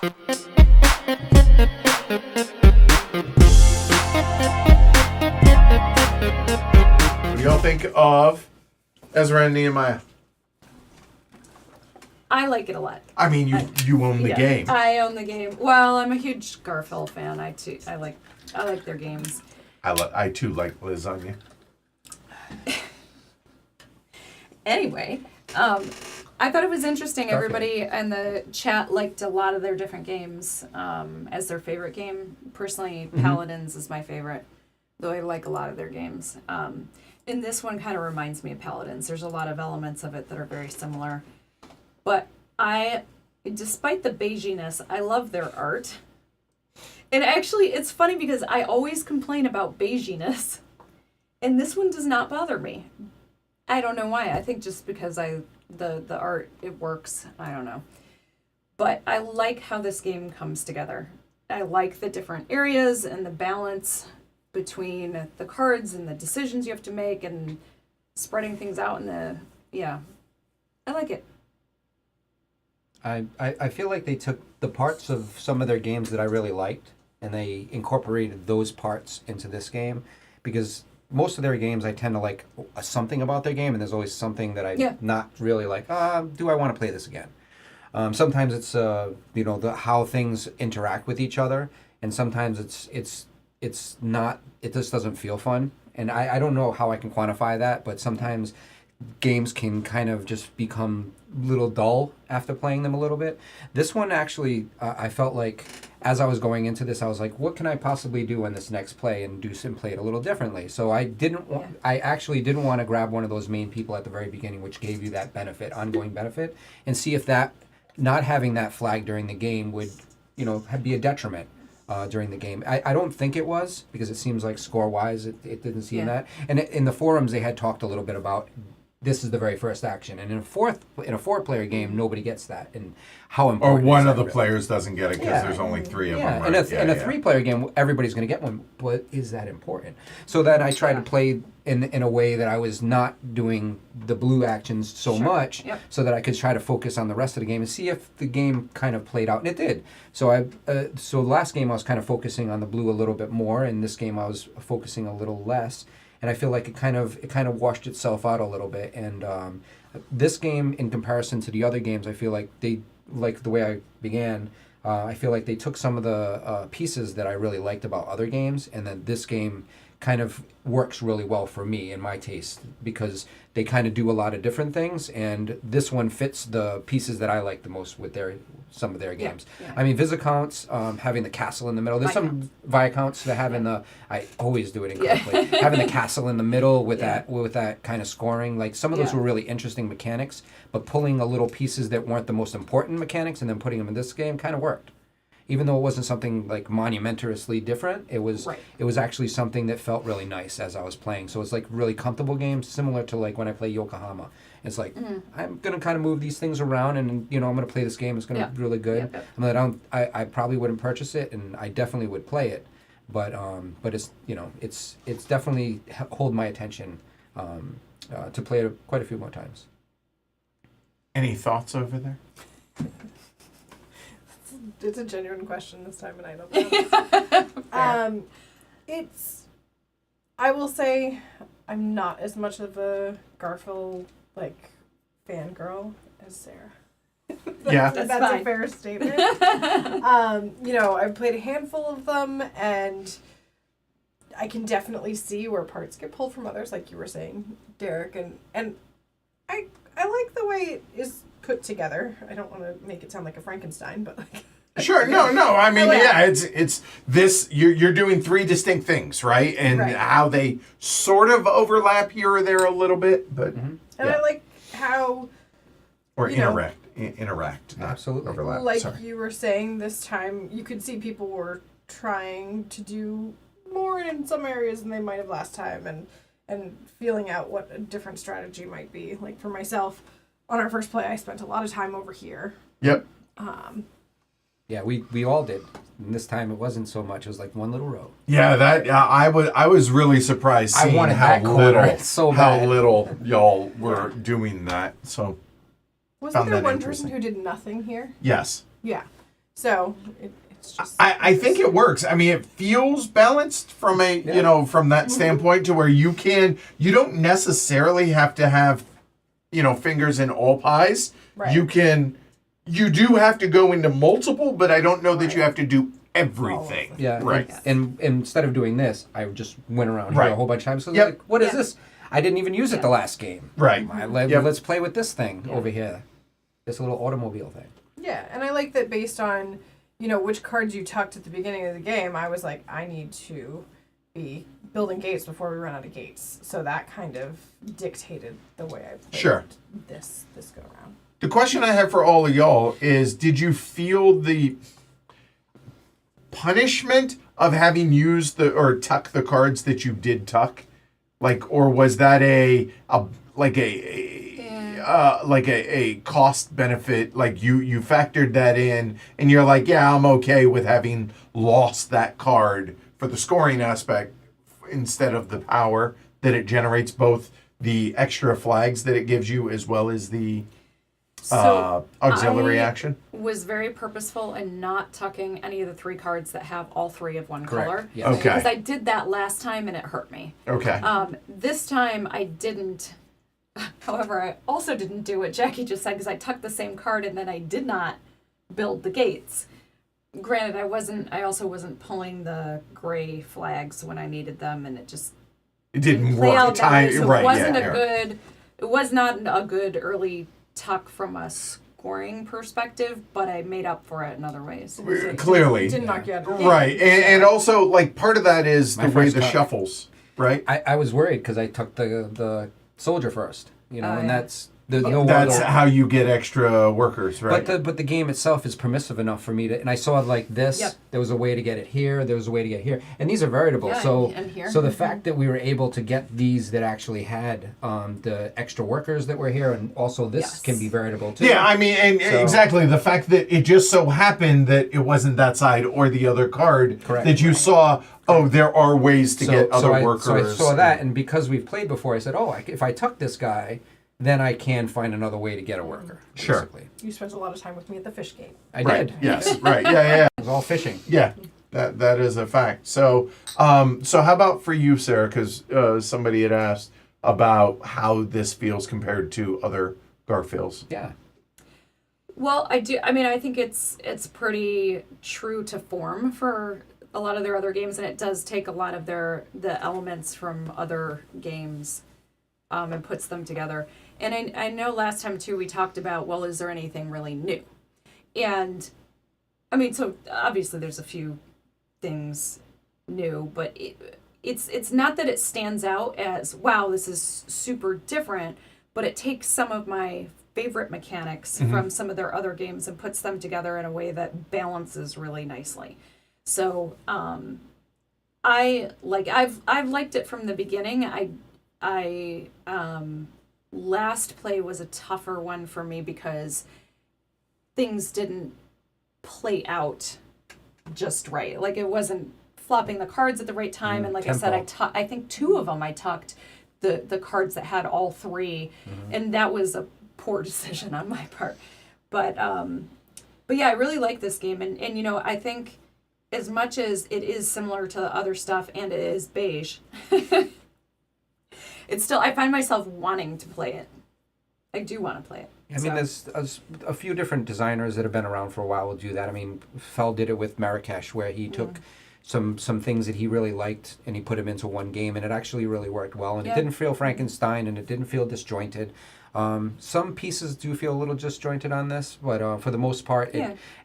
What do y'all think of Ezra and Nehemiah? I like it a lot. I mean, you own the game. I own the game. Well, I'm a huge Garfield fan. I like their games. I too like lasagna. Anyway, I thought it was interesting. Everybody in the chat liked a lot of their different games as their favorite game. Personally, Paladins is my favorite, though I like a lot of their games. And this one kind of reminds me of Paladins. There's a lot of elements of it that are very similar. But despite the beiginess, I love their art. And actually, it's funny because I always complain about beiginess. And this one does not bother me. I don't know why. I think just because the art, it works. I don't know. But I like how this game comes together. I like the different areas and the balance between the cards and the decisions you have to make and spreading things out I like it. I feel like they took the parts of some of their games that I really liked and they incorporated those parts into this game, because most of their games I tend to like something about their game, and there's always something that I'm not really like, do I want to play this again? Sometimes it's how things interact with each other, and sometimes it's not, it just doesn't feel fun. And I don't know how I can quantify that, but sometimes games can kind of just become a little dull after playing them a little bit. This one actually, I felt like as I was going into this, I was like, what can I possibly do in this next play and play it a little differently? So I actually didn't want to grab one of those main people at the very beginning, which gave you that ongoing benefit, and see if that, not having that flag during the game would, be a detriment. During the game. I don't think it was, because it seems like score-wise it didn't seem that. And in the forums they had talked a little bit about this is the very first action, and in a four-player game nobody gets that, and how important. Or one of the players doesn't get it because there's only three of them. Right? In a three-player game everybody's going to get one, but is that important? So then I tried to play in a way that I was not doing the blue actions so much, so that I could try to focus on the rest of the game and see if the game kind of played out, and it did. So so last game I was kind of focusing on the blue a little bit more, and this game I was focusing a little less, and I feel like it kind of washed itself out a little bit. And this game, in comparison to the other games, I feel like they, like the way I began, I feel like they took some of the pieces that I really liked about other games, and then this game kind of works really well for me in my taste, because they kind of do a lot of different things, and this one fits the pieces that I like the most with some of their games. I mean, Viscounts, having the castle in the middle. There's some Viscounts that having I always do it incorrectly. Having the castle in the middle with that kind of scoring. Like, some of those were really interesting mechanics, but pulling a little pieces that weren't the most important mechanics and then putting them in this game kind of worked. Even though it wasn't something like monumentously different, it was actually something that felt really nice as I was playing. So it's like really comfortable games, similar to like when I play Yokohama. It's like, I'm gonna kind of move these things around, and I'm gonna play this game. It's gonna be really good. I probably wouldn't purchase it, and I definitely would play it, but it's it's definitely hold my attention to play it quite a few more times. Any thoughts over there? It's a genuine question this time, and I don't know. I will say I'm not as much of a Garfield fangirl as Sarah. That's a fair statement. I've played a handful of them, and I can definitely see where parts get pulled from others, like you were saying, Derek, and I like the way it is put together. I don't want to make it sound like a Frankenstein, but like. Sure, no. I mean, it's this. You're doing three distinct things, right? And how they sort of overlap here or there a little bit, but and I like how interact, not absolutely overlap. Like you were saying, this time you could see people were trying to do more in some areas than they might have last time, and feeling out what a different strategy might be. Like for myself, on our first play, I spent a lot of time over here. Yep. Yeah, we all did. And this time it wasn't so much. It was like one little row. Yeah, I was really surprised seeing how little y'all were doing that. So wasn't there one person who did nothing here? Yes. Yeah. So it's just. I think it works. I mean, it feels balanced from from that standpoint to where you don't necessarily have to have, fingers in all pies. Right. You do have to go into multiple, but I don't know that you have to do everything. Yeah. Right. And instead of doing this, I just went around here Right. a whole bunch of times. So Yep. like, what is this? I didn't even use it the last game. Right. Yep. Let's play with this thing over here. This little automobile thing. Yeah, and I like that based on, which cards you tucked at the beginning of the game, I was like, I need to be building gates before we run out of gates. So that kind of dictated the way I played this go around. The question I have for all of y'all is, did you feel the punishment of having used or tuck the cards that you did tuck? Or was that a cost benefit? Like you factored that in and you're like, yeah, I'm okay with having lost that card for the scoring aspect instead of the power that it generates, both the extra flags that it gives you as well as the auxiliary action. Was very purposeful in not tucking any of the 3 cards that have all 3 of one Correct. color. Yes. Okay. Because I did that last time and it hurt me. Okay. This time I didn't. However, I also didn't do what Jackie just said because I tucked the same card and then I did not build the gates. Granted, I also wasn't pulling the gray flags when I needed them, and it didn't play work. out that way. So Right. it wasn't Yeah. It was not a good early tuck from a scoring perspective, but I made up for it in other ways. Clearly. Didn't knock you out of the game. Right. And also, part of that is My the way first the tuck. shuffles, right? I was worried because I took the soldier first, and that's there's no That's other. how you get extra workers, right? But the game itself is permissive enough for me to, and I saw this. Yep. There was a way to get it here. There was a way to get here, and these are variable. Yeah, so and here. so the fact that we were able to get these that actually had the extra workers that were here, and also this can be variable too. Yeah, I mean, and exactly the fact that it just so happened that it wasn't that side or the other card that you saw. Oh, there are ways to get other workers. So I saw that, and because we've played before, I said, if I tuck this guy, then I can find another way to get a worker. Sure. Basically. You spent a lot of time with me at the fish gate. I Right. did. Yes. Right. Yeah. It was all fishing. Yeah. That is a fact. So so how about for you, Sarah? Because somebody had asked about how this feels compared to other Garfields. Yeah. Well, I do. I mean, I think it's pretty true to form for a lot of their other games, and it does take a lot of the elements from other games, and puts them together. And I know last time too we talked about, well, is there anything really new? And I mean, so obviously there's a few things new, but it's not that it stands out as, wow, this is super different, but it takes some of my favorite mechanics from some of their other games and puts them together in a way that balances really nicely. So I've liked it from the beginning. I last play was a tougher one for me because things didn't play out just right. Like, it wasn't flopping the cards at the right time, and like tempo. I said, I think 2 of them I tucked the cards that had all 3, and that was a poor decision on my part. But yeah, I really like this game, and I think as much as it is similar to the other stuff and it is beige, it's still, I find myself wanting to play it. I do want to play it. I mean, there's a few different designers that have been around for a while will do that. I mean, Fell did it with Marrakesh, where he took some things that he really liked and he put them into one game, and it actually really worked well. And it didn't feel Frankenstein, and it didn't feel disjointed. Some pieces do feel a little disjointed on this, but for the most part,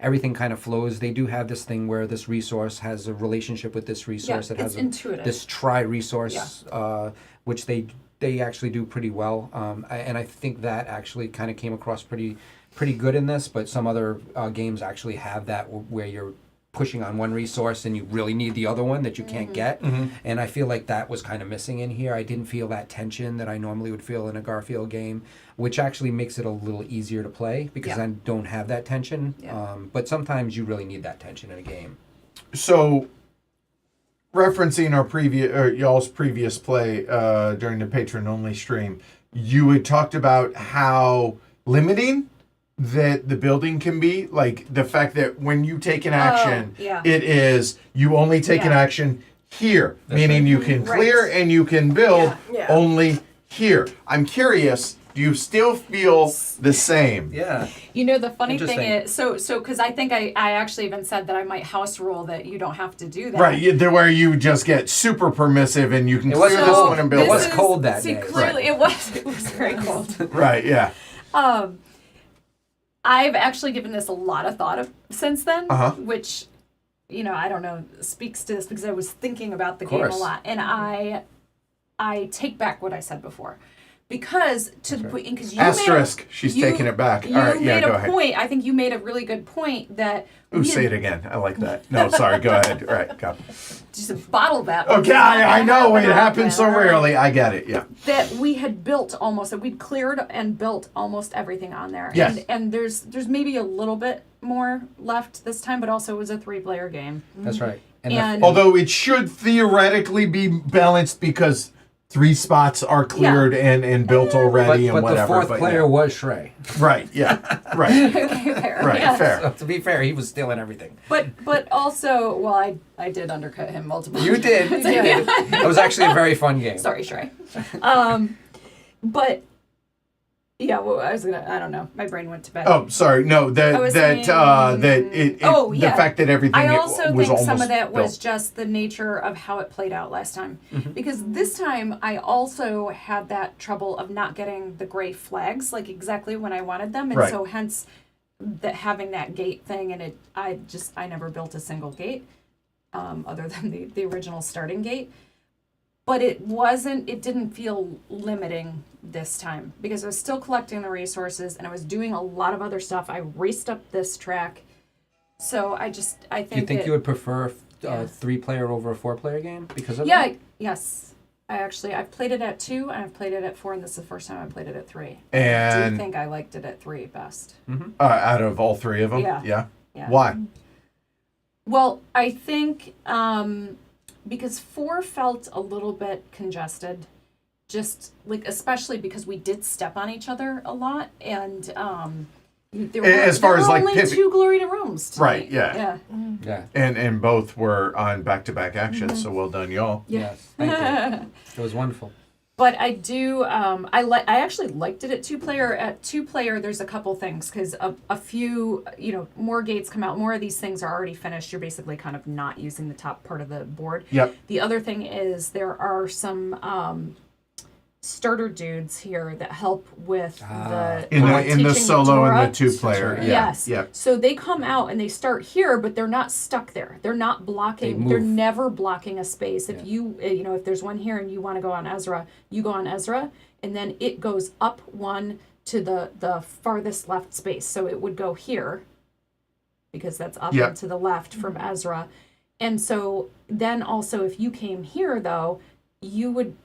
everything kind of flows. They do have this thing where this resource has a relationship with this resource. Yeah, it has intuitive. This tri-resource, which they actually do pretty well. And I think that actually kind of came across pretty good in this, but some other games actually have that where you're pushing on one resource and you really need the other one that you can't get. And I feel like that was kind of missing in here. I didn't feel that tension that I normally would feel in a Garfield game, which actually makes it a little easier to play because I don't have that tension. But sometimes you really need that tension in a game. So, referencing our y'all's previous play during the patron only stream, you had talked about how limiting that the building can be. Like the fact that when you take an action, yeah. it is you only take an action here, meaning you can clear and you can build only here. I'm curious. Do you still feel the same? Yeah. You know, the funny thing is, so because I think I actually even said that I might house rule that you don't have to do that. Right, where you just get super permissive and you can clear this one and build. It was cold that day. Clearly, it was very cold. Right, yeah. I've actually given this a lot of thought since then, which, you know, I don't know, speaks to this because I was thinking about the game a lot. And I take back what I said before. Because because you asterisk, she's taking it back. All right, yeah, go ahead. Point. I think you made a really good point that. Ooh, say it again. I like that. No, sorry. Go ahead. All right, go. Just bottle that. Okay, I know it happens so rarely. I get it. Yeah. That we had built that we'd cleared and built almost everything on there. Yes. And there's maybe a little bit more left this time, but also it was a 3-player game. That's right. And although it should theoretically be balanced because 3 spots are cleared and built already and whatever. But the 4th player was Shrey. Right, yeah. Right. Okay, fair. Right, yeah. fair. So, to be fair, he was stealing everything. But also, well, I did undercut him multiple times. You did. You did. It was actually a very fun game. Sorry, Shrey. But yeah, well, I don't know. My brain went to bed. Oh, sorry. No, the fact that everything I also was think almost some of that was built. just the nature of how it played out last time. Because this time I also had that trouble of not getting the gray flags like exactly when I wanted them, and so hence having that gate thing. And I never built a single gate other than the original starting gate. But it didn't feel limiting this time because I was still collecting the resources and I was doing a lot of other stuff. I raced up this track. So I think Do you think you would prefer a 3-player over a 4-player game because of that? Yeah, yes. I've played it at 2 and I've played it at 4, and this is the first time I played it at 3. And I do think I liked it at 3 best. Out of all 3 of them? Yeah. Why? Well, I think because 4 felt a little bit congested, just like especially because we did step on each other a lot, and there were only 2 glory to rooms tonight. Right? Yeah. And both were on back-to-back actions, so well done, y'all. Yes, thank you. It was wonderful. But I do, I actually liked it at 2-player. At 2-player, there's a couple things, because a few, more gates come out. More of these things are already finished. You're basically kind of not using the top part of the board. Yep. The other thing is there are some starter dudes here that help with in the solo and the 2-player. Yeah. Yes. Yep. So they come out and they start here, but they're not stuck there. They're not blocking. They're never blocking a space. If you if there's one here and you want to go on Ezra, you go on Ezra, and then it goes up 1 to the farthest left space. So it would go here because that's up and to the left from Ezra. And so then also if you came here though, you would,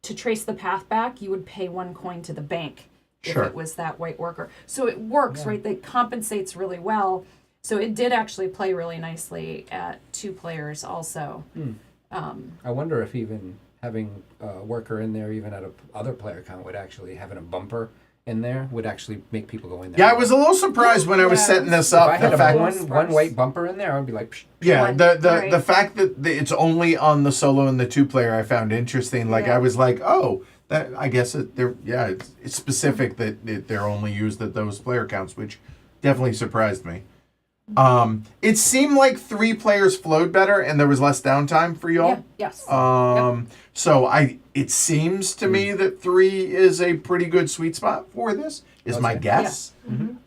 to trace the path back, you would pay 1 coin to the bank if it was that white worker. So it works, right? That compensates really well. So it did actually play really nicely at 2 players also. I wonder if even having a worker in there, even at a other player count, would actually having a bumper in there would actually make people go in there. Yeah, I was a little surprised when I was setting this up. If I had one white bumper in there, I would be like, psh. Yeah, the fact that it's only on the solo and the 2-player I found interesting. Like I was like, oh, that I guess it's specific that they're only used at those player counts, which definitely surprised me. It seemed like 3 players flowed better and there was less downtime for y'all. Yeah, yes. So it seems to me that 3 is a pretty good sweet spot for this, is my guess.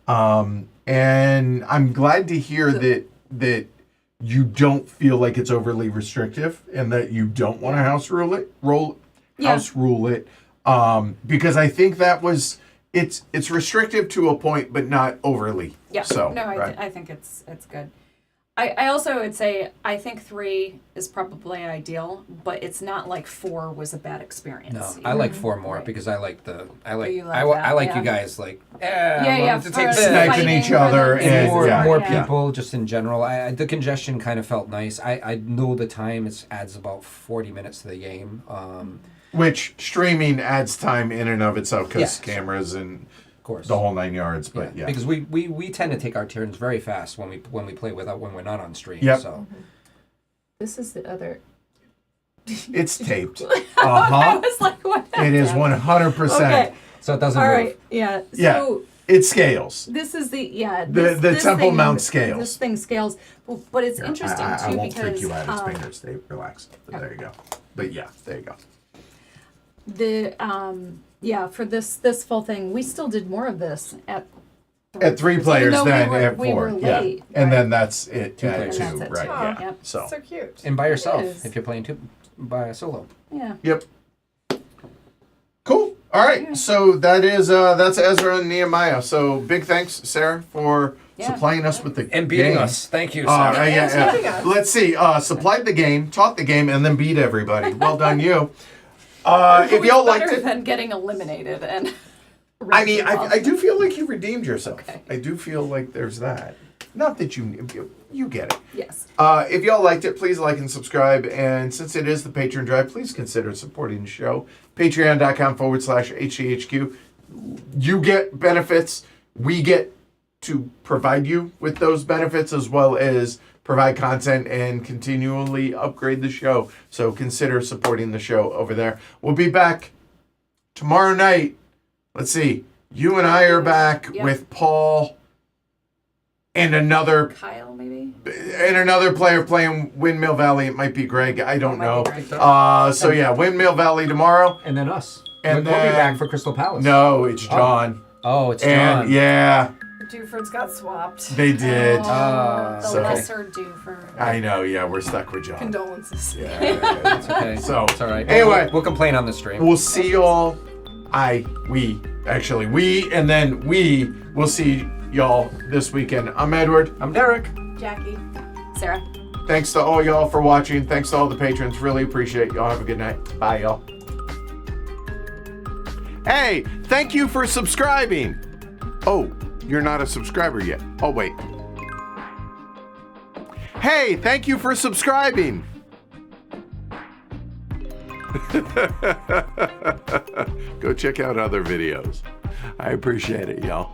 Yeah. And I'm glad to hear that you don't feel like it's overly restrictive and that you don't want to house rule it. Because I think that was it's restrictive to a point, but not overly. Yeah. So no, I think it's good. I also would say I think 3 is probably ideal, but it's not like 4 was a bad experience. No, I like 4 more because I like you guys to take this. Sniping each other and more people just in general. The congestion kind of felt nice. I know the time adds about 40 minutes to the game. Which streaming adds time in and of itself because cameras and Of course. the whole 9 yards. But yeah. Because we tend to take our turns very fast when we play when we're not on stream. Yep. So This is the other. It's taped. I was like, what? It is 100%. Okay. so it doesn't All move. right. Yeah. Yeah. So It scales. this is the The Temple thing- Mount scales. This thing scales, but it's interesting I too won't because freak you out. It's fingers. Stay relax. But there you go. But yeah, there you go. for this full thing, we still did more of this at Three players even though then we were, at we four. were yeah. late, And right? then that's it Two at players. two. And that's it, Right. too. Yeah. Yep. So. So cute. And by yourself is. if you're playing by a solo. Yeah. Yep. Cool. All right. Yeah. So that's Ezra and Nehemiah. So big thanks, Sarah, for supplying us with the And beating game. us. Thank you, Sarah. And teaching us. Let's see. Supplied the game, taught the game, and then beat everybody. Well done, you. If It y'all was liked better it, than getting eliminated and. I mean, I do feel like you redeemed yourself. Okay. I do feel like there's that. Not that you get it. Yes. If y'all liked it, please like and subscribe. And since it is the Patreon Drive, please consider supporting the show. Patreon.com/HCHQ. You get benefits. We get to provide you with those benefits as well as provide content and continually upgrade the show. So consider supporting the show over there. We'll be back tomorrow night. Let's see. You and I are back Yep. with Paul and another Kyle, maybe. player playing Windmill Valley. It might be Greg. I don't know. Might be Greg. Windmill Valley tomorrow. And then us. And we'll be then- back for Crystal Palace. No, it's John. Oh, it's And John. yeah, Dufords got swapped. they did. The So- lesser due for. I know. Yeah, we're stuck with John. Condolences. Yeah. It's okay. So It's all right. Anyway. we'll complain on the stream. we'll see y'all. We will see y'all this weekend. I'm Edward. I'm Derek. Jackie. Sarah. Thanks to all y'all for watching. Thanks to all the patrons. Really appreciate y'all. Have a good night. Bye, y'all. Hey, thank you for subscribing. Oh, you're not a subscriber yet. Oh, wait. Hey, thank you for subscribing. Go check out other videos. I appreciate it, y'all.